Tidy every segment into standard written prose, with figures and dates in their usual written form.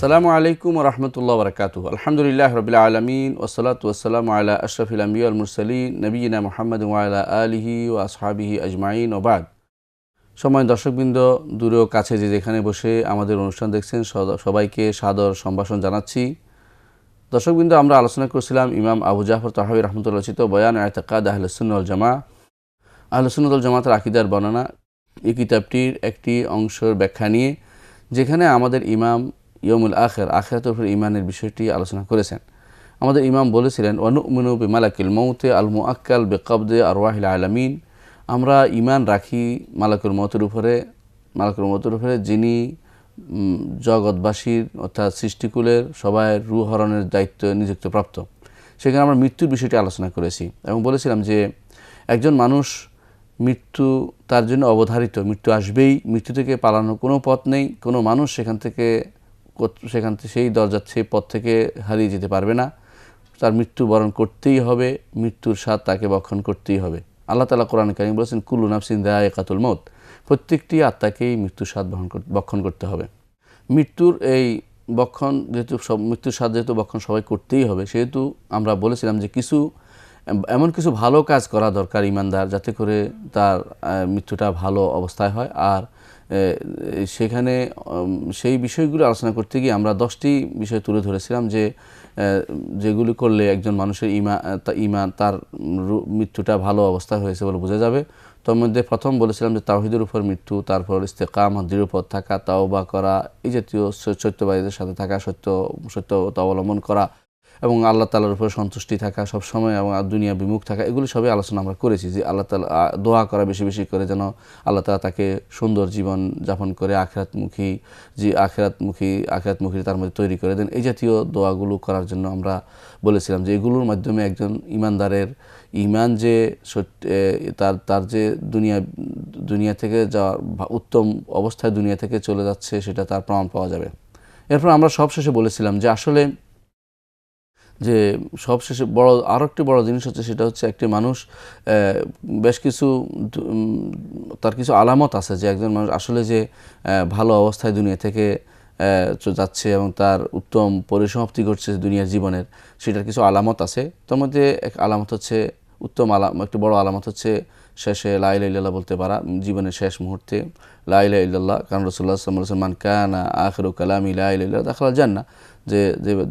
আসসালামু আলাইকুম ওয়া রাহমাতুল্লাহি ওয়া বারাকাতুহু। আলহামদুলিল্লাহি রাব্বিল আলামিন ওয়াসসালাতু ওয়াসসালামু আলা আশরাফিল আমবিয়া ওয়াল মুরসালিন নবিয়িনা মুহাম্মাদিন ওয়া আলা আলিহি ওয়া আসহাবিহি আজমাইন ওয়া বাদ। সম্মানিত দর্শকবৃন্দ, দূরে ও কাছে যে যেখানে বসে আমাদের অনুষ্ঠান দেখছেন সবাইকে সাদর সম্ভাষণ জানাচ্ছি। দর্শকবৃন্দ, আমরা আলোচনা করছিলাম ইমাম আবু জাফর তাহাবী রাহমাতুল্লাহ রচিত বয়ান ইতিকাদ আহলুস সুন্নাহ ওয়াল জামাআহ, আহলুস সুন্নাহ ওয়াল জামাতের আকীদার বর্ণনা, এই কিতাবটির একটি অংশের ব্যাখ্যা নিয়ে, যেখানে আমাদের ইমাম ইয়মুল আখির, আখিরাতের উপর ঈমানের বিষয়টি আলোচনা করেছেন। আমাদের ইমাম বলেছিলেন ওয়ানুমিনু বিমালাকিল মৌতে আল মুআক্কাল বিকবদে আরওয়াহিল আলামিন, আমরা ঈমান রাখি মালাকুল মউতের উপরে, যিনি জগৎবাসীর অর্থাৎ সৃষ্টিকুলের সবাই রূহ হরণের দায়িত্ব নিযুক্ত প্রাপ্ত। সেখানে আমরা মৃত্যুর বিষয়টি আলোচনা করেছি এবং বলেছিলাম যে একজন মানুষ মৃত্যু তার জন্য অবধারিত, মৃত্যু আসবেই, মৃত্যু থেকে পালানোর কোনো পথ নেই। কোনো মানুষ সেখান থেকে সেই সেই পথ থেকে হারিয়ে যেতে পারবে না। তার মৃত্যু বরণ করতেই হবে, মৃত্যুর স্বাদ তাকে ভক্ষণ করতেই হবে। আল্লাহ তাআলা কোরআনে কারীমে বলেছেন কুল্লু নাফসিন যায়িকাতুল মউত, প্রত্যেকটি আত্মাকেই মৃত্যুর স্বাদ ভক্ষণ করতে হবে। মৃত্যুর এই ভক্ষণ মৃত্যুর স্বাদ যেহেতু ভক্ষণ সবাই করতেই হবে, সেহেতু আমরা বলেছিলাম যে এমন কিছু ভালো কাজ করা দরকার ঈমানদার, যাতে করে তার মৃত্যুটা ভালো অবস্থায় হয়। আর সেখানে সেই বিষয়গুলো আলোচনা করতে গিয়ে আমরা 10টি বিষয় তুলে ধরেছিলাম যেগুলি করলে একজন মানুষের ঈমান তার মৃত্যুটা ভালো অবস্থায় হয়েছে বলে বোঝা যাবে। তার মধ্যে প্রথম বলেছিলাম যে তাওহীদের উপর মৃত্যু, তারপর ইস্তেকামত, দৃঢ় পথ থাকা, তাওবা করা, এই জাতীয় সত্যবাদীদের সাথে থাকা, সত্যতা অবলম্বন করা এবং আল্লাহ তাআলার উপর সন্তুষ্টি থাকা সবসময় এবং দুনিয়া বিমুখ থাকা, এগুলি সবই আলোচনা আমরা করেছি। যে আল্লাহ তাআলা দোয়া করা বেশি বেশি করে, যেন আল্লাহ তাআলা তাকে সুন্দর জীবন যাপন করে আখিরাতমুখী তার মধ্যে তৈরি করে দেন। এই জাতীয় দোয়াগুলো করার জন্য আমরা বলেছিলাম যে এগুলোর মাধ্যমে একজন ঈমানদারের ঈমান যে তার যে দুনিয়া থেকে যাওয়ার উত্তম অবস্থায় দুনিয়া থেকে চলে যাচ্ছে, সেটা তার প্রমাণ পাওয়া যাবে। এরপর আমরা সবশেষে বলেছিলাম যে আসলে সবশেষে আরও একটি বড় জিনিস হচ্ছে, সেটা হচ্ছে একটি মানুষ বেশ কিছু তার কিছু আলামত আছে যে একজন মানুষ আসলে যে ভালো অবস্থায় দুনিয়া থেকে যাচ্ছে এবং তার উত্তম পরিসমাপ্তি ঘটছে দুনিয়ার জীবনের, সেটার কিছু আলামত আছে। তার মধ্যে এক আলামত হচ্ছে একটি বড় আলামত হচ্ছে শেষে লা ইলাহা ইল্লাল্লাহ বলতে পারা, জীবনের শেষ মুহূর্তে লা ইলাহা ইল্লাল্লাহ। কারণ রাসূলুল্লাহ সাল্লাল্লাহু আলাইহি ওয়াসাল্লাম মান কানা আখিরু কালামি লা ইলাহা ইল্লাল্লাহ দাখালাল জান্নাহ, যে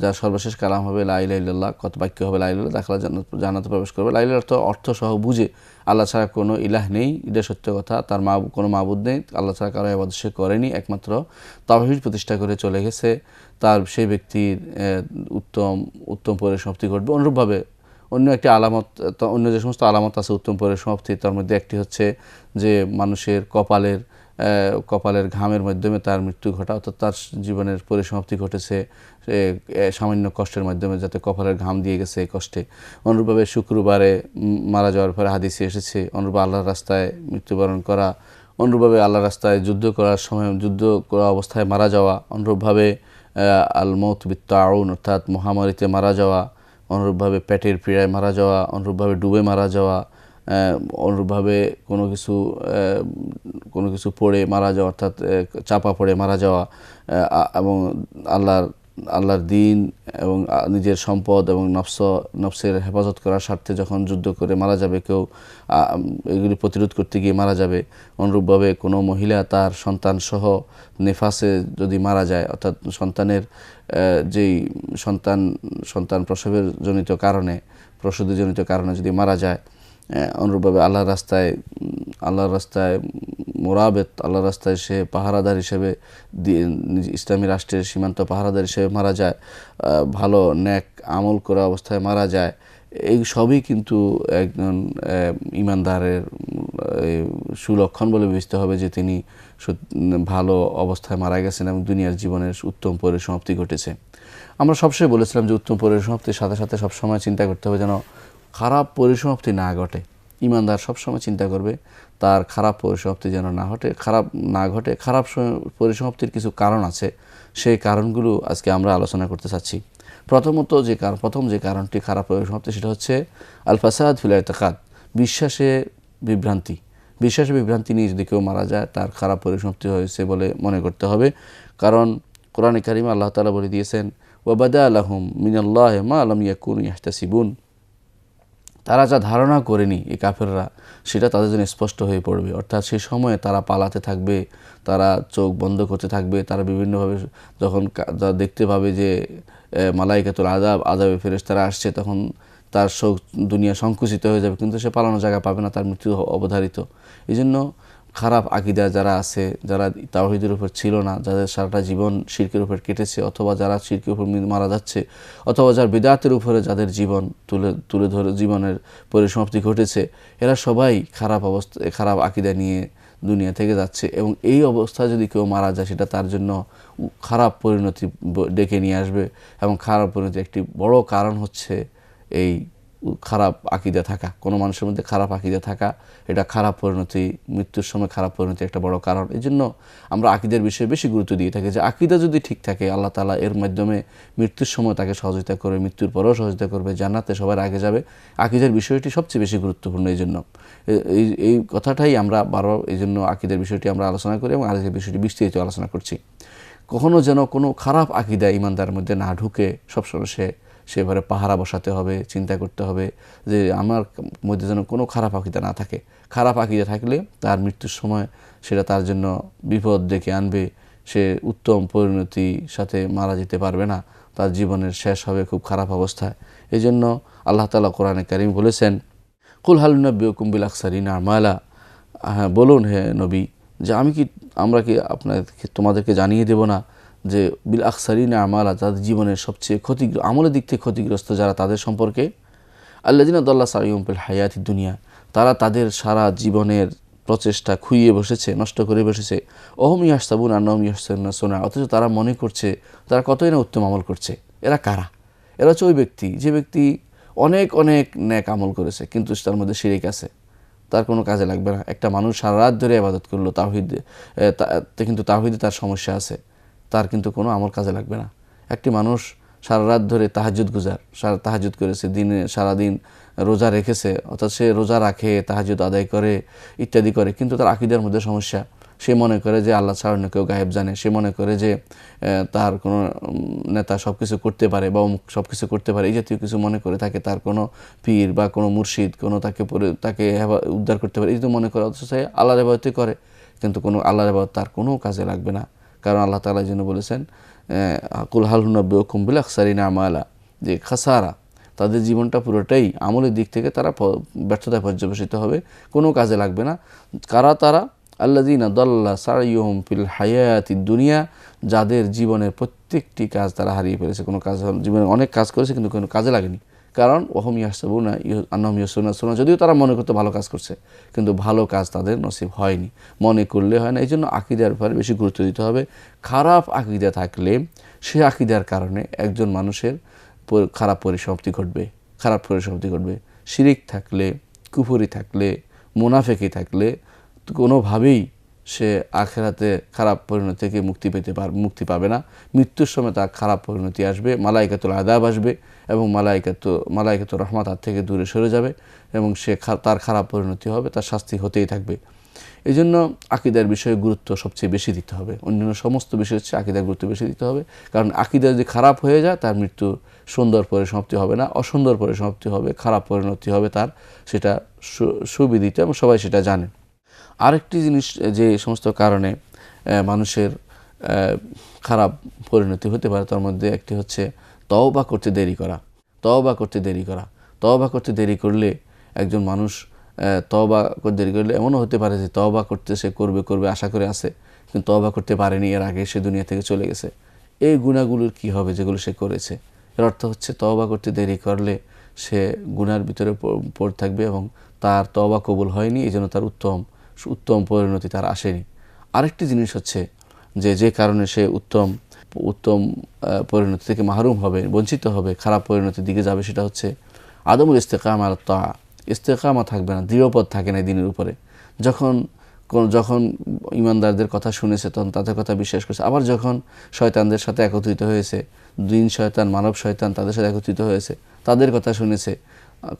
যার সর্বশেষ কালাম হবে লা ইলাহা ইল্লাল্লাহ, কত বাক্য হবে লা ইলাহা ইল্লাল্লাহ, দাখালাল জান্নাতে প্রবেশ করবে। লা ইলাহা অর্থ সহ বুঝে আল্লাহ ছাড়া কোনো ইলাহ নেই, এটা সত্য কথা। তার কোনো মাবুদ নেই, আল্লাহ ছাড়া কারো ইবাদত সে করেনি, একমাত্র তাওহীদ প্রতিষ্ঠা করে চলে গেছে। সেই ব্যক্তির উত্তম পরিসমাপ্তি ঘটবে। অনুরূপভাবে অন্য একটি আলামত, অন্য যে সমস্ত আলামত আছে উত্তম পরিসমাপ্তি, তার মধ্যে একটি হচ্ছে যে মানুষের কপালের ঘামের মাধ্যমে তার মৃত্যু ঘটা, অর্থাৎ তার জীবনের পরিসমাপ্তি ঘটেছে সামান্য কষ্টের মাধ্যমে, যাতে কপালের ঘাম দিয়ে গেছে এই কষ্টে। অনুরূপভাবে শুক্রবারে মারা যাওয়ার পরে হাদিসে এসেছে অনুরূপ আল্লাহর রাস্তায় মৃত্যুবরণ করা, অনুরূপভাবে আল্লাহর রাস্তায় যুদ্ধ করার সময় যুদ্ধ করা অবস্থায় মারা যাওয়া, অনুরূপভাবে আল মউত বিত্তাউন অর্থাৎ মহামারীতে মারা যাওয়া, অনুরূপভাবে পেটের পীড়ায় মারা যাওয়া, অনুরূপভাবে ডুবে মারা যাওয়া, অনুরূপভাবে কোনো কিছু পড়ে মারা যাওয়া অর্থাৎ চাপা পড়ে মারা যাওয়া, এবং আল্লাহর দ্বীন এবং নিজের সম্পদ এবং নফসের হেফাজত করার স্বার্থে যখন যুদ্ধ করে মারা যাবে কেউ, এগুলি প্রতিরোধ করতে গিয়ে মারা যাবে। অনুরূপভাবে কোনো মহিলা তার সন্তানসহ নেফাসে যদি মারা যায়, অর্থাৎ সন্তানের যেই সন্তান প্রসূতিজনিত কারণে যদি মারা যায়। অনুরূপভাবে আল্লাহর রাস্তায় মোরাবেত, আল্লাহর রাস্তায় সে পাহারাদার হিসেবে, ইসলামী রাষ্ট্রের সীমান্ত পাহারাদার হিসেবে মারা যায়, ভালো নেক আমল করা অবস্থায় মারা যায়। এই সবই কিন্তু একজন ঈমানদারের সুলক্ষণ বলে বিবেচিত হবে যে তিনি ভালো অবস্থায় মারা গেছেন এবং দুনিয়ার জীবনের উত্তম পরিসমাপ্তি ঘটেছে। আমরা সবসময় বলেছিলাম যে উত্তম পরিসমাপ্তির সাথে সাথে সবসময় চিন্তা করতে হবে যেন খারাপ পরিসমাপ্তি না ঘটে। ঈমানদার সবসময় চিন্তা করবে তার খারাপ পরিসমাপ্তি যেন না ঘটে। খারাপ পরিসমাপ্তির কিছু কারণ আছে, সেই কারণগুলো আজকে আমরা আলোচনা করতে চাচ্ছি। প্রথম যে কারণটি খারাপ পরিসমাপ্তি, সেটা হচ্ছে আল ফাসাদ ফিল ইতিকাদ, বিশ্বাসে বিভ্রান্তি নিয়ে যদি কেউ মারা যায়, তার খারাপ পরিসমাপ্তি হয়েছে বলে মনে করতে হবে। কারণ কোরআনে কারিমে আল্লাহ তাআলা বলে দিয়েছেন, ওয়াবাদা লাহুম মিনাল্লাহি মা লাম ইয়াকুনু ইয়াহতাসিবুন, তারা যা ধারণা করেনি এই কাফেররা সেটা তাদের জন্য স্পষ্ট হয়ে পড়বে। অর্থাৎ সেই সময়ে তারা পালাতে থাকবে, তারা চোখ বন্ধ করতে থাকবে, তারা বিভিন্নভাবে যখন দেখতে পাবে যে মালাইকাতুল আযাবে ফেরেশতারা আসছে, তখন তার শোক দুনিয়া সংকুচিত হয়ে যাবে, কিন্তু সে পালানোর জায়গা পাবে না, তার মৃত্যু অবধারিত। এই জন্য খারাপ আকীদা যারা আছে, যারা তাওহীদের উপর ছিল না, যাদের সারাটা জীবন শিরকের উপর কেটেছে, অথবা যারা শিরকের উপর মারা যাচ্ছে, অথবা যার বিদআতের উপরে যাদের জীবন তুলে ধরে জীবনের পরিসমাপ্তি ঘটেছে, এরা সবাই খারাপ আকীদা নিয়ে দুনিয়া থেকে যাচ্ছে। এবং এই অবস্থায় যদি কেউ মারা যায়, সেটা তার জন্য খারাপ পরিণতি ডেকে নিয়ে আসবে। এবং খারাপ পরিণতি একটি বড় কারণ হচ্ছে এই খারাপ আকীদা থাকা। কোনো মানুষের মধ্যে খারাপ আকীদা থাকা, এটা খারাপ পরিণতি, মৃত্যুর সময় খারাপ পরিণতি একটা বড় কারণ। এই জন্য আমরা আকীদার বিষয়ে বেশি গুরুত্ব দিয়ে থাকি, যে আকীদা যদি ঠিক থাকে, আল্লাহ তাআলা এর মাধ্যমে মৃত্যুর সময় তাকে সহযোগিতা করবে, মৃত্যুর পরেও সহযোগিতা করবে, জান্নাতে সবার আগে যাবে। আকীদার বিষয়টি সবচেয়ে বেশি গুরুত্বপূর্ণ। এই জন্য এই কথাটাই আমরা বারবার এই জন্য আকীদার বিষয়টি আমরা আলোচনা করি এবং আজকের বিষয়টি বিস্তারিত আলোচনা করছি। কখনো যেন কোনো খারাপ আকীদা ঈমানদারের মধ্যে না ঢুকে, সবসময় সেভাবে পাহারা বসাতে হবে, চিন্তা করতে হবে যে আমার মধ্যে যেন কোনো খারাপ আকীদা না থাকে। খারাপ আকীদা থাকলে তার মৃত্যুর সময় সেটা তার জন্য বিপদ ডেকে আনবে, সে উত্তম পরিণতির সাথে মারা যেতে পারবে না, তার জীবনের শেষ হবে খুব খারাপ অবস্থায়। এই জন্য আল্লাহ তাআলা কোরআনে কারীম বলেছেন, কুল হাল নুনাব্বিউকুম বিল আখসারিনা আমালা, হ্যাঁ বলুন হে নবী, যে আমরা কি তোমাদেরকে জানিয়ে দেব না যে বিল আখসারিনা আমালা, তাদের জীবনের সবচেয়ে আমলের দিক থেকে ক্ষতিগ্রস্ত যারা, তাদের সম্পর্কে আল্লাযিনা দাল্লা সাইয়ুম ফিল হায়াতিদ দুনিয়া, তারা তাদের সারা জীবনের প্রচেষ্টা খুইয়ে বসেছে, নষ্ট করে বসেছে। অহম ইয়াহসাবুনা আন্নাহুম ইউহসিনুনা সুনআ, অথচ তারা মনে করছে তারা কতই না উত্তম আমল করছে। এরা কারা? এরা হচ্ছে ওই ব্যক্তি, যে ব্যক্তি অনেক অনেক নেক আমল করেছে, কিন্তু তার মধ্যে শিরক আছে, তার কোনো কাজে লাগবে না। একটা মানুষ সারা রাত ধরে ইবাদত করলো কিন্তু তাওহীদে তার সমস্যা আছে, তার কিন্তু কোনো আমল কাজে লাগবে না। একটি মানুষ সারা রাত ধরে তাহাজ্জুদ করেছে, সারাদিন রোজা রেখেছে, অর্থাৎ সে রোজা রাখে, তাহাজ্জুদ আদায় করে, ইত্যাদি করে, কিন্তু তার আকীদার মধ্যে সমস্যা। সে মনে করে যে আল্লাহ ছাড়া অন্য কেউ গায়েব জানে, সে মনে করে যে তার কোনো নেতা সব কিছু করতে পারে বা সব কিছু করতে পারে, এই জাতীয় কিছু মনে করে থাকে। তার কোনো পীর বা কোনো মুর্শিদ তাকে উদ্ধার করতে পারে, এই তো মনে করে, অথচ সে আল্লাহর ইবাদতই করে, কিন্তু কোনো আল্লাহর ইবাদত তার কোনো কাজে লাগবে না। কারণ আল্লাহ তাআলা এই জন্য বলেছেন, কুল হাল নুনাব্বিউকুম বিল আখসারিনা আমালা, যে খাসারা, তাদের জীবনটা পুরোটাই আমলের দিক থেকে তারা ব্যর্থতায় পর্যবেসিত হবে, কোনো কাজে লাগবে না। কারা তারা? আল্লাযিনা দাল্লা সাইয়ুহুম ফিল হায়াতিদ দুনিয়া, যাদের জীবনের প্রত্যেকটি কাজ তারা হারিয়ে ফেলেছে। কোনো কাজ, জীবনে অনেক কাজ করেছে কিন্তু কোনো কাজে লাগেনি। কারণ ওহম ইয়াহসাবুনা আন্নাহুম ইউহসিনুনা সুনআ, যদিও তারা মনে করতে ভালো কাজ করছে, কিন্তু ভালো কাজ তাদের নসিব হয়নি, মনে করলে হয় না। এই জন্য আকীদার ব্যাপারে বেশি গুরুত্ব দিতে হবে। খারাপ আকীদা থাকলে সে আকীদার কারণে একজন মানুষের খারাপ পরিসমাপ্তি ঘটবে। শিরিক থাকলে, কুফরি থাকলে, মুনাফিকি থাকলে কোনোভাবেই সে আখিরাতে খারাপ পরিণতি থেকে মুক্তি পাবে না। মৃত্যুর সময় তার খারাপ পরিণতি আসবে, মালাইকাতুল আযাব আসবে, এবং মালাইকাতুর রহমত তার থেকে দূরে সরে যাবে, এবং তার খারাপ পরিণতি হবে, তার শাস্তি হতেই থাকবে। এই জন্য আকীদার বিষয়ে গুরুত্ব সবচেয়ে বেশি দিতে হবে, অন্যান্য সমস্ত বিষয় হচ্ছে আকীদার গুরুত্ব বেশি দিতে হবে। কারণ আকীদা যদি খারাপ হয়ে যায়, তার মৃত্যু সুন্দর পরিসমাপ্তি হবে না, অসুন্দর পরিসমাপ্তি হবে, খারাপ পরিণতি হবে তার, সেটা সুবিদিত এবং সবাই সেটা জানে। আরেকটি জিনিস, যে সমস্ত কারণে মানুষের খারাপ পরিণতি হতে পারে, তার মধ্যে একটি হচ্ছে তওবা করতে দেরি করা। তওবা করতে দেরি করলে একজন মানুষ তওবা করতে দেরি করলে এমনও হতে পারে যে তওবা করতে সে করবে আশা করে আছে, কিন্তু তওবা করতে পারেনি, এর আগে সে দুনিয়া থেকে চলে গেছে। এই গুনাহগুলোর কি হবে যেগুলো সে করেছে? এর অর্থ হচ্ছে তওবা করতে দেরি করলে সে গুনার ভিতরে পড়ে থাকবে এবং তার তওবা কবুল হয়নি, এই জন্য তার উত্তম পরিণতি তার আসেনি। আরেকটি জিনিস হচ্ছে যে কারণে সে উত্তম পরিণতি থেকে মাহরুম হবে, বঞ্চিত হবে, খারাপ পরিণতির দিকে যাবে, সেটা হচ্ছে আদমুল ইস্তেকামা আলা তাআ। ইস্তেকামা থাকবে না, দৃঢ়পদ থাকে না দিনের উপরে। যখন যখন ইমানদারদের কথা শুনেছে তখন তাদের কথা বিশ্বাস করেছে, আবার যখন শয়তানদের সাথে একত্রিত হয়েছে, জিন শয়তান মানব শয়তান তাদের সাথে একত্রিত হয়েছে, তাদের কথা শুনেছে,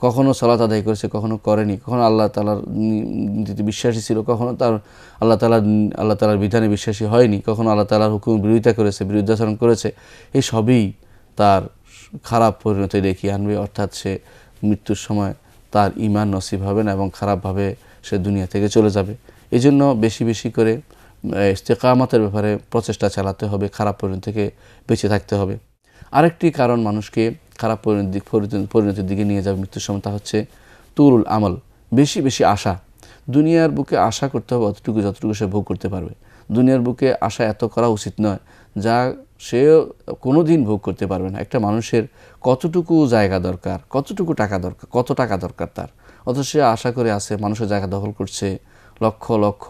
কখনো সালাত আদায় করেছে, কখনো করেনি, কখনো আল্লাহ তাআলার নীতিতে বিশ্বাসী ছিল, কখনো তার আল্লাহ তাআলার বিধানে বিশ্বাসী হয়নি, কখনো আল্লাহ তাআলার হুকুম বিরোধিতা করেছে, বিরুদ্ধাচরণ করেছে, এই সবই তার খারাপ পরিণতি দেখিয়ে আনবে। অর্থাৎ সে মৃত্যুর সময় তার ঈমান নসিব হবে না এবং খারাপভাবে সে দুনিয়া থেকে চলে যাবে। এই জন্য বেশি বেশি করে ইস্তেকামতের ব্যাপারে প্রচেষ্টা চালাতে হবে, খারাপ পরিণতি থেকে বেঁচে থাকতে হবে। আরেকটি কারণ মানুষকে খারাপ পরিণতির দিকে নিয়ে যাবে মৃত্যুর সময়, তা হচ্ছে তুলুল আমল, বেশি বেশি আশা। দুনিয়ার বুকে আশা করতে হবে অতটুকু যতটুকু সে ভোগ করতে পারবে। দুনিয়ার বুকে আশা এত করা উচিত নয় যা সে কোনো দিন ভোগ করতে পারবে না। একটা মানুষের কতটুকু জায়গা দরকার, কতটুকু টাকা দরকার, কত টাকা দরকার তার, অথচ সে আশা করে আছে, মানুষের জায়গা দখল করছে, লক্ষ লক্ষ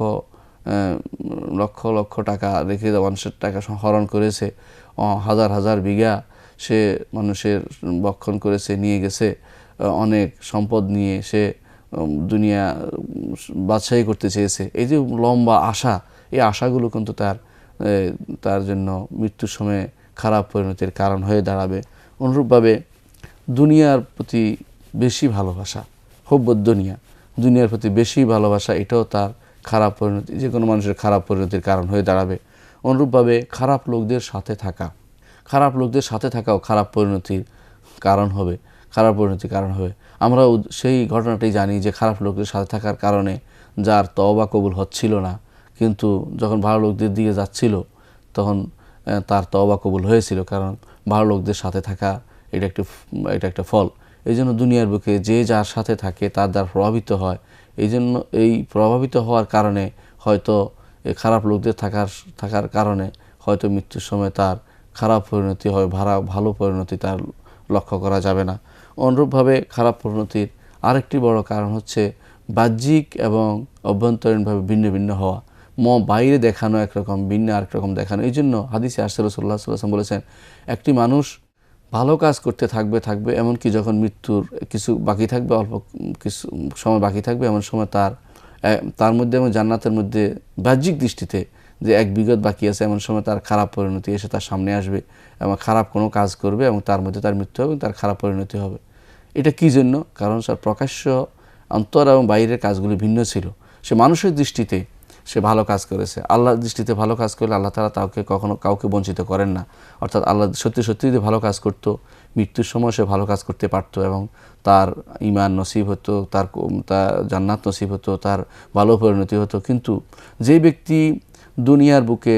লক্ষ লক্ষ টাকা রেখে মানুষের টাকা হরণ করেছে, হাজার হাজার বিঘা সে মানুষের বক্ষণ করেছে, নিয়ে গেছে, অনেক সম্পদ নিয়ে সে দুনিয়া বাদশাহী করতে চেয়েছে। এই যে লম্বা আশা, এই আশাগুলো কিন্তু তার জন্য মৃত্যুর সময় খারাপ পরিণতির কারণ হয়ে দাঁড়াবে। অনুরূপভাবে দুনিয়ার প্রতি বেশি ভালোবাসা, হুব্বুদ দুনিয়া, দুনিয়ার প্রতি বেশি ভালোবাসা, এটাও তার খারাপ পরিণতি, যে কোনো মানুষের খারাপ পরিণতির কারণ হয়ে দাঁড়াবে। অনুরূপভাবে খারাপ লোকদের সাথে থাকাও খারাপ পরিণতির কারণ হবে, খারাপ পরিণতির কারণ হবে। আমরা সেই ঘটনাটি জানি যে খারাপ লোকদের সাথে থাকার কারণে যার তওবা কবুল হচ্ছিল না, কিন্তু যখন ভালো লোকদের দিকে যাচ্ছিল তখন তার তওবা কবুল হয়েছিল, কারণ ভালো লোকদের সাথে থাকা এটা একটা ফল। এই জন্য দুনিয়ার বুকে যে যার সাথে থাকে তার দ্বারা প্রভাবিত হয়। এই জন্য এই প্রভাবিত হওয়ার কারণে হয়তো এই খারাপ লোকদের থাকার কারণে হয়তো মৃত্যুর সময় তার খারাপ পরিণতি হয়, ভালো পরিণতি তার লক্ষ্য করা যাবে না। অনুরূপভাবে খারাপ পরিণতির আরেকটি বড় কারণ হচ্ছে বাহ্যিক এবং অভ্যন্তরীণভাবে ভিন্ন ভিন্ন হওয়া। বাইরে দেখানো একরকম, ভিন্ন আরেক রকম দেখানো। এই জন্য হাদিসে আসছে রাসূলুল্লাহ সাল্লাল্লাহু আলাইহি ওয়াসাল্লাম বলেছেন, একটি মানুষ ভালো কাজ করতে থাকবে এমনকি যখন মৃত্যুর কিছু বাকি থাকবে, অল্প কিছু সময় বাকি থাকবে, এমন সময় তার মধ্যে এবং জান্নাতের মধ্যে বাহ্যিক দৃষ্টিতে যে এক বিগত বাকি আছে, এমন সময় তার খারাপ পরিণতি এসে তার সামনে আসবে এবং খারাপ কোনো কাজ করবে এবং তার মধ্যে তার মৃত্যু হবে এবং তার খারাপ পরিণতি হবে। এটা কী জন্য? কারণ তার প্রকাশ্য অন্তর এবং বাইরের কাজগুলি ভিন্ন ছিল। সে মানুষের দৃষ্টিতে সে ভালো কাজ করেছে, আল্লাহর দৃষ্টিতে ভালো কাজ করলে আল্লাহ তাআলা কখনো কাউকে বঞ্চিত করেন না। অর্থাৎ আল্লাহ সত্যি যদি ভালো কাজ করতো, মৃত্যুর সময় সে ভালো কাজ করতে পারতো এবং তার ঈমান নসিব হতো, তার জান্নাত নসিব হতো, তার ভালো পরিণতি হতো। কিন্তু যে ব্যক্তি দুনিয়ার বুকে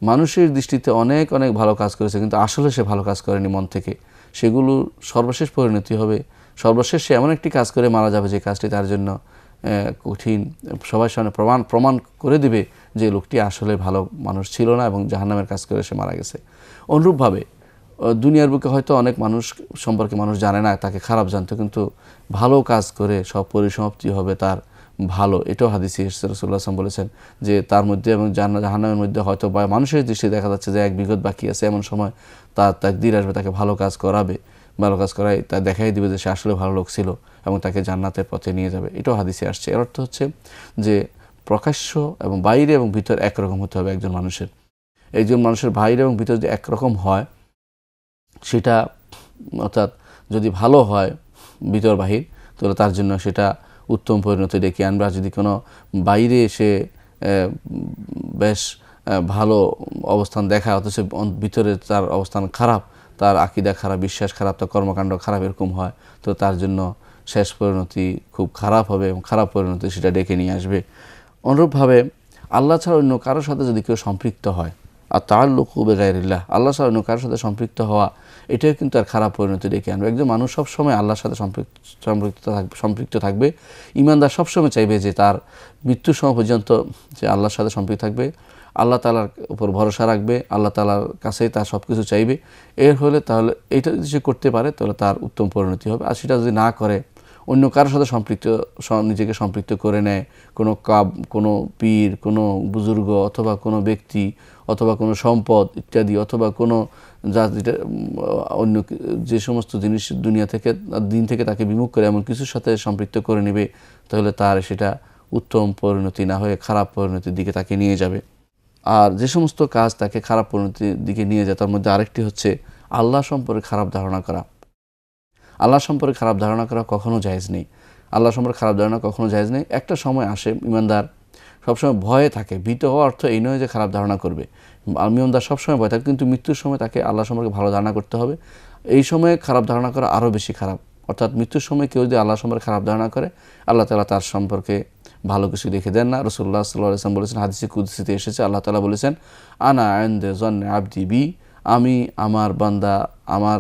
মানুষের দৃষ্টিতে অনেক অনেক ভালো কাজ করেছে কিন্তু আসলে সে ভালো কাজ করেনি মন থেকে, সেগুলো সর্বশেষ পরিণতি হবে, সর্বশেষ সে এমন একটি কাজ করে মারা যাবে যে কাজটি তার জন্য কঠিন, সবার সামনে প্রমাণ করে দিবে যে লোকটি আসলে ভালো মানুষ ছিল না এবং জাহান্নামের কাজ করে সে মারা গেছে। অনুরূপভাবে দুনিয়ার বুকে হয়তো অনেক মানুষ সম্পর্কে মানুষ জানে না, তাকে খারাপ জানতো, কিন্তু ভালো কাজ করে সব পরিসমাপ্তি হবে তার ভালো। এটাও হাদিসে রাসূলুল্লাহ সাল্লাল্লাহু আলাইহি ওয়াসাল্লাম বলেছেন যে তার মধ্যে এবং জাহান্নামের মধ্যে হয়তো বা মানুষের দৃষ্টি দেখা যাচ্ছে যে এক বিগত বাকি আছে, এমন সময় তার তাকদীর আসবে, তাকে ভালো কাজ করায় তা দেখাই দিবে যে সে আসলে ভালো লোক ছিল এবং তাকে জান্নাতের পথে নিয়ে যাবে। এটাও হাদিসে আসছে। এর অর্থ হচ্ছে যে প্রকাশ্য এবং বাইরে এবং ভিতর একরকম হতে হবে একজন মানুষের বাইরে এবং ভিতর যদি একরকম হয়, সেটা অর্থাৎ যদি ভালো হয় ভিতর বাহির, তাহলে তার জন্য সেটা উত্তম পরিণতি ডেকে আনবে। আর যদি কোনো বাইরে সে বেশ ভালো অবস্থান দেখায় অথচ ভিতরে তার অবস্থান খারাপ, তার আকীদা খারাপ, বিশ্বাস খারাপ, তার কর্মকাণ্ড খারাপ এরকম হয়, তো তার জন্য শেষ পরিণতি খুব খারাপ হবে এবং খারাপ পরিণতি সেটা ডেকে নিয়ে আসবে। অনুরূপভাবে আল্লাহ ছাড়া অন্য কারোর সাথে যদি কেউ সম্পৃক্ত হয়, আর তাআল্লুকু বিগাইরিল্লাহ, আল্লাহ ছাড়া অন্য কারোর সাথে সম্পৃক্ত হওয়া, এটাও কিন্তু আর খারাপ পরিণতি ডেকে আনবে। একজন মানুষ সবসময় আল্লাহর সাথে সম্পৃক্ত থাকবে। ঈমানদার সবসময় চাইবে যে তার মৃত্যুর সময় পর্যন্ত যে আল্লাহর সাথে সম্পৃক্ত থাকবে, আল্লাহ তাআলার উপর ভরসা রাখবে, আল্লাহ তাআলার কাছেই তার সব কিছু চাইবে। তাহলে এটা যদি সে করতে পারে তাহলে তার উত্তম পরিণতি হবে। আর সেটা যদি না করে, অন্য কারোর সাথে নিজেকে সম্পৃক্ত করে নেয়, কোনো পীর, কোনো বুজুর্গ অথবা কোনো ব্যক্তি অথবা কোনো সম্পদ ইত্যাদি, অথবা কোনো অন্য যে সমস্ত জিনিস দিন থেকে তাকে বিমুখ করে এমন কিছুর সাথে সম্পৃক্ত করে নেবে, তাহলে তার সেটা উত্তম পরিণতি না হয়ে খারাপ পরিণতির দিকে তাকে নিয়ে যাবে। আর যে সমস্ত কাজ তাকে খারাপ পরিণতির দিকে নিয়ে যায় তার মধ্যে আরেকটি হচ্ছে আল্লাহ সম্পর্কে খারাপ ধারণা করা। আল্লাহ সম্পর্কে খারাপ ধারণা করা কখনো জায়েজ নেই। আল্লাহ সম্পর্কে খারাপ ধারণা কখনো জায়েজ নেই। একটা সময় আসে ইমানদার সবসময় ভয়ে থাকে, ভীত হওয়া অর্থ এই নয় যে খারাপ ধারণা করবে, ইমানদার সবসময় ভয় থাকে, কিন্তু মৃত্যুর সময় তাকে আল্লাহ সম্পর্কে ভালো ধারণা করতে হবে। এই সময়ে খারাপ ধারণা করা আরও বেশি খারাপ, অর্থাৎ মৃত্যুর সময় কেউ যদি আল্লাহ সম্পর্কে খারাপ ধারণা করে আল্লাহ তাআলা তার সম্পর্কে ভালো কিছু দেখে দেন না। রাসূলুল্লাহ সাল্লাল্লাহু আলাইহি ওয়াসাল্লাম বলেছেন, হাদিসে কুদসিতে এসেছে, আল্লাহ তাআলা বলেছেন, আনা ইনদা যান্নি আবদি বি, আমি আমার বান্দা আমার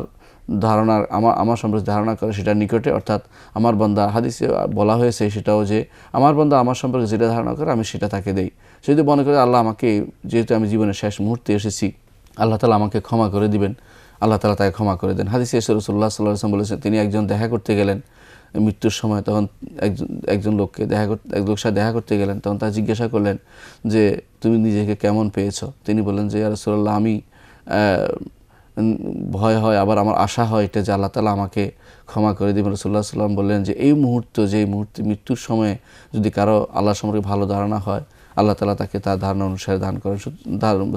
ধারণার আমার সম্পর্কে ধারণা করে সেটার নিকটে, অর্থাৎ আমার বান্দা, হাদিসে বলা হয়েছে সেটাও যে আমার বান্দা আমার সম্পর্কে যেটা ধারণা করে আমি সেটা তাকে দেই। সে যদি মনে করে আল্লাহ আমাকে, যেহেতু আমি জীবনের শেষ মুহূর্তে এসেছি, আল্লাহ তাআলা আমাকে ক্ষমা করে দিবেন, আল্লাহ তাআলা তাকে ক্ষমা করে দেন। হাদিসে রাসূলুল্লাহ সাল্লাল্লাহু আলাইহি ওয়াসাল্লাম বলেছেন, তিনি একজন দেখা করতে গেলেন মৃত্যুর সময়, তখন একজন লোককে এক লোকের সাথে দেখা করতে গেলেন, তখন তারা জিজ্ঞাসা করলেন যে তুমি নিজেকে কেমন পেয়েছো? তিনি বললেন যে ইয়া রাসূলুল্লাহ, আমি ভয় হয় আবার আমার আশা হয় এটা যে আল্লাহ তাআলা আমাকে ক্ষমা করে দিবেন। রাসূলুল্লাহ সাল্লাল্লাহু আলাইহি ওয়াসাল্লাম বললেন যে এই মুহূর্তে, যেই মুহূর্তে মৃত্যুর সময়ে যদি কারো আল্লাহ সম্পর্কে ভালো ধারণা হয় আল্লাহ তাআলা তাকে তার ধারণা অনুসারে দান করেন,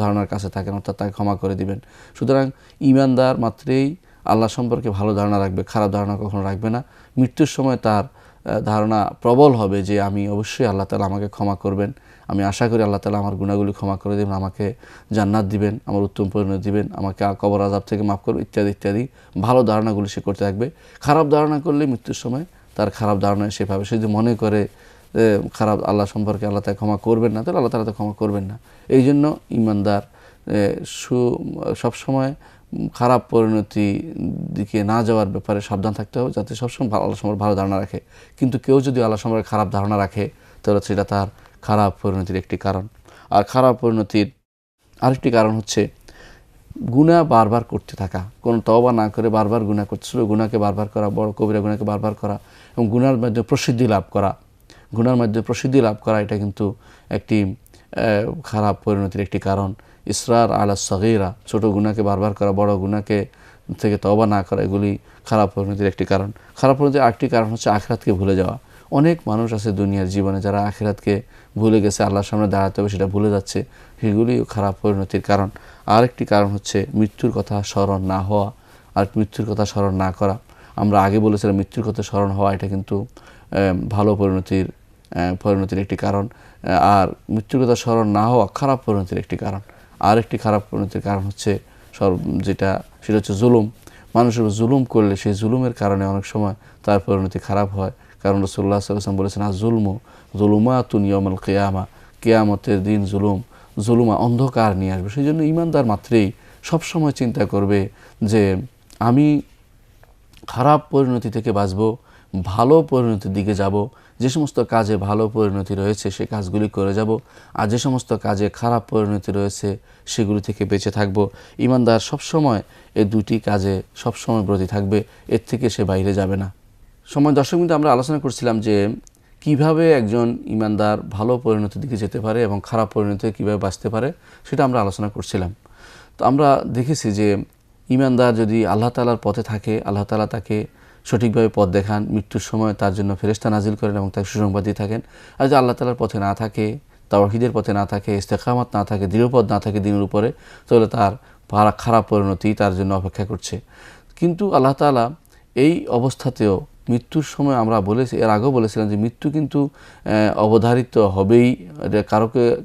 ধারণার কাছে থাকেন, অর্থাৎ তাকে ক্ষমা করে দিবেন। সুতরাং ঈমানদার মাত্রেই আল্লাহ সম্পর্কে ভালো ধারণা রাখবে, খারাপ ধারণা কখনো রাখবে না। মৃত্যুর সময় তার ধারণা প্রবল হবে যে আমি অবশ্যই আল্লাহ তাআলা আমাকে ক্ষমা করবেন, আমি আশা করি আল্লাহ তাআলা আমার গুনাহগুলি ক্ষমা করে দেবেন, আমাকে জান্নাত দিবেন, আমার উত্তম পরিণতি দিবেন, আমাকে কবর আযাব থেকে মাফ করবেন, ইত্যাদি ইত্যাদি ভালো ধারণাগুলি সে করতে থাকবে। খারাপ ধারণা করলে মৃত্যুর সময় তার খারাপ ধারণা সে পাবে। সে যদি মনে করে খারাপ আল্লাহ সম্পর্কে আল্লাহ তাকে ক্ষমা করবেন না, তাহলে আল্লাহ তাআলা তো ক্ষমা করবেন না। এই জন্য ঈমানদার সবসময় খারাপ পরিণতি দিকে না যাওয়ার ব্যাপারে সাবধান থাকতে হবে, যাতে সবসময় আল্লাহ সম্পর্কে ভালো ধারণা রাখে। কিন্তু কেউ যদি আল্লাহ সম্পর্কে খারাপ ধারণা রাখে তাহলে সেটা তার খারাপ পরিণতির একটি কারণ। আর খারাপ পরিণতির আরেকটি কারণ হচ্ছে গুনাহ বারবার করতে থাকা, কোনো তওবা না করে বারবার গুনাহ করতে, ছোটো গুনাহকে বারবার করা, বড় কবিরা গুনাহকে বারবার করা এবং গুনার মধ্যে প্রসিদ্ধি লাভ করা, গুনার মধ্যে প্রসিদ্ধি লাভ করা, এটা কিন্তু একটি খারাপ পরিণতির একটি কারণ। ইসরার আলা সগীরা, ছোটো গুনাহকে বারবার করা, বড় গুনাহকে থেকে তওবা না করা, এগুলি খারাপ পরিণতির একটি কারণ। খারাপ পরিণতির আরেকটি কারণ হচ্ছে আখিরাতকে ভুলে যাওয়া। অনেক মানুষ আছে দুনিয়ার জীবনে যারা আখিরাতকে ভুলে গেছে, আল্লাহর সামনে দাঁড়াতে হবে সেটা ভুলে যাচ্ছে, সেগুলি খারাপ পরিণতির কারণ। আরেকটি কারণ হচ্ছে মৃত্যুর কথা স্মরণ না হওয়া আর মৃত্যুর কথা স্মরণ না করা। আমরা আগে বলেছিলাম মৃত্যুর কথা স্মরণ হওয়া এটা কিন্তু ভালো পরিণতির একটি কারণ, আর মৃত্যুর কথা স্মরণ না হওয়া খারাপ পরিণতির একটি কারণ। আরেকটি খারাপ পরিণতির কারণ হচ্ছে সেটা হচ্ছে জুলুম। মানুষের জুলুম করলে সেই জুলুমের কারণে অনেক সময় তার পরিণতি খারাপ হয়। কারণ রাসূলুল্লাহ সাল্লাল্লাহু আলাইহি ওয়াসাল্লাম বলেছেন, আয-যুলমু যুলুমাতুন ইয়াউমাল কিয়ামা, কিয়ামতের দিন জুলুমা অন্ধকার নিয়ে আসবে। সেই জন্য ঈমানদার মাত্রেই সবসময় চিন্তা করবে যে আমি খারাপ পরিণতি থেকে বাঁচব, ভালো পরিণতির দিকে যাব। যে সমস্ত কাজে ভালো পরিণতি রয়েছে সে কাজগুলি করে যাব, আর যে সমস্ত কাজে খারাপ পরিণতি রয়েছে সেগুলি থেকে বেঁচে থাকব। ঈমানদার সবসময় এই দুটি কাজে সবসময় ব্রতী থাকবে, এর থেকে সে বাইরে যাবে না। দর্শক বিন্দু, আমরা আলোচনা করছিলাম যে কিভাবে একজন ঈমানদার ভালো পরিণতির দিকে যেতে পারে এবং খারাপ পরিণতি কীভাবে বাঁচতে পারে সেটা আমরা আলোচনা করছিলাম। তো আমরা দেখেছি যে ঈমানদার যদি আল্লাহ তাআলার পথে থাকে, আল্লাহ তাআলা তাকে সঠিকভাবে পথ দেখান, মৃত্যুর সময় তার জন্য ফেরেশতা নাজিল করেন এবং তাকে সুসংবাদ দিয়ে থাকেন। আর যদি আল্লাহ তাআলার পথে না থাকে, তাওহীদের পথে না থাকে, ইস্তেকামাত না থাকে, দৃঢ়পদ না থাকে দিনের উপরে, তাহলে তার খারাপ পরিণতি তার জন্য অপেক্ষা করছে। কিন্তু আল্লাহ তাআলা এই অবস্থাতেও মৃত্যুর সময়, আমরা বলেছি এর আগেও বলেছিলাম যে মৃত্যু কিন্তু অবধারিত হবেই, এটা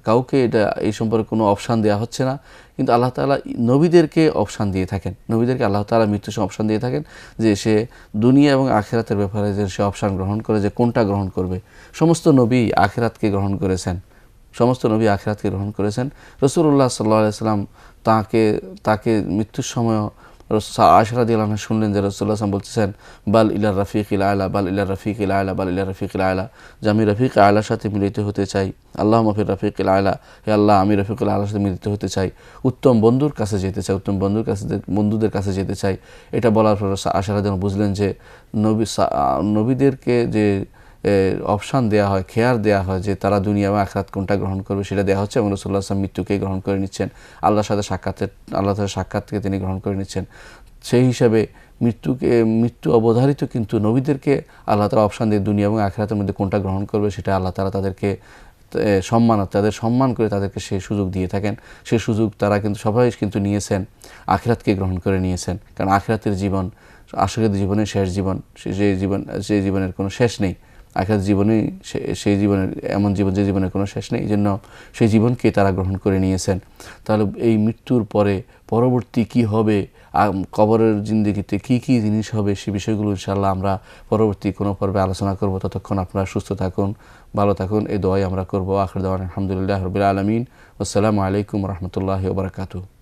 কাউকে এটা এই সম্পর্কে কোনো অপশান দেওয়া হচ্ছে না। কিন্তু আল্লাহ তাআলা নবীদেরকে অপশান দিয়ে থাকেন, নবীদেরকে আল্লাহ তাআলা মৃত্যুর সময় অপশান দিয়ে থাকেন যে সে দুনিয়া এবং আখিরাতের ব্যাপারে যে সে অপশান গ্রহণ করে যে কোনটা গ্রহণ করবে। সমস্ত নবী আখিরাতকে গ্রহণ করেছেন, রাসূলুল্লাহ সাল্লাল্লাহু আলাইহি ওয়াসাল্লাম তাকে মৃত্যুর সময় আয়েশা রাদিয়াল্লাহু আনহা শুনলেন যে রাসূলুল্লাহ সাল্লাল্লাহু আলাইহি ওয়াসাল্লাম বলতেছেন, বাল ইলার রাফিকিল আলা, বাল ইলার রাফিকিল আলা, বাল ইলার রাফিকিল আলা, যে আমি রফিক আলার সাথে মিলিত হতে চাই। আল্লাহুম্মা ফির রাফিকিল আলা, হে আল্লাহ আমি রফিকুল আলার সাথে মিলিত হতে চাই, উত্তম বন্ধুর কাছে যেতে চাই, উত্তম বন্ধুদের কাছে যেতে চাই। এটা বলার পর আয়েশা রাদিয়াল্লাহু বুঝলেন যে নবীদেরকে যে অপশান দেওয়া হয়, খেয়ার দেওয়া হয় যে তারা দুনিয়া এবং আখিরাত কোনটা গ্রহণ করবে সেটা দেওয়া হচ্ছে, এবং রাসূলুল্লাহ সাল্লাল্লাহু আলাইহি ওয়াসাল্লাম মৃত্যুকেই গ্রহণ করে নিচ্ছেন, আল্লাহর সাথে সাক্ষাৎ থেকে তিনি গ্রহণ করে নিচ্ছেন। সেই হিসাবে মৃত্যু অবধারিত, কিন্তু নবীদেরকে আল্লাহ তাআলা অপশান দিয়ে দুনিয়া এবং আখিরাতের মধ্যে কোনটা গ্রহণ করবে সেটা আল্লাহ তাআলা তাদেরকে তাদের সম্মান করে তাদেরকে সেই সুযোগ দিয়ে থাকেন। সেই সুযোগ তারা কিন্তু সবাই কিন্তু নিয়েছেন, আখিরাতকে গ্রহণ করে নিয়েছেন। কারণ আখিরাতের জীবন আসলে জীবনের শেষ জীবন, সেই জীবনের কোনো শেষ নেই। আখিরাত জীবনেই সেই জীবনের এমন জীবন যে জীবনের কোনো শেষ নেই, এই জন্য সেই জীবনকে তারা গ্রহণ করে নিয়েছেন। তাহলে এই মৃত্যুর পরে পরবর্তী কি হবে, কবরের জিন্দেগিতে কি কি জিনিস হবে, সে বিষয়গুলো ইনশাআল্লাহ আমরা পরবর্তী কোনো পর্বে আলোচনা করব। ততক্ষণ আপনারা সুস্থ থাকুন, ভালো থাকুন, এই দোয়াই আমরা করবো। আখির দাওয়ানা আলহামদুলিল্লাহ রাব্বিল আলামিন। আসসালামু আলাইকুম ওয়া রাহমাতুল্লাহি ওয়া বারাকাতুহু।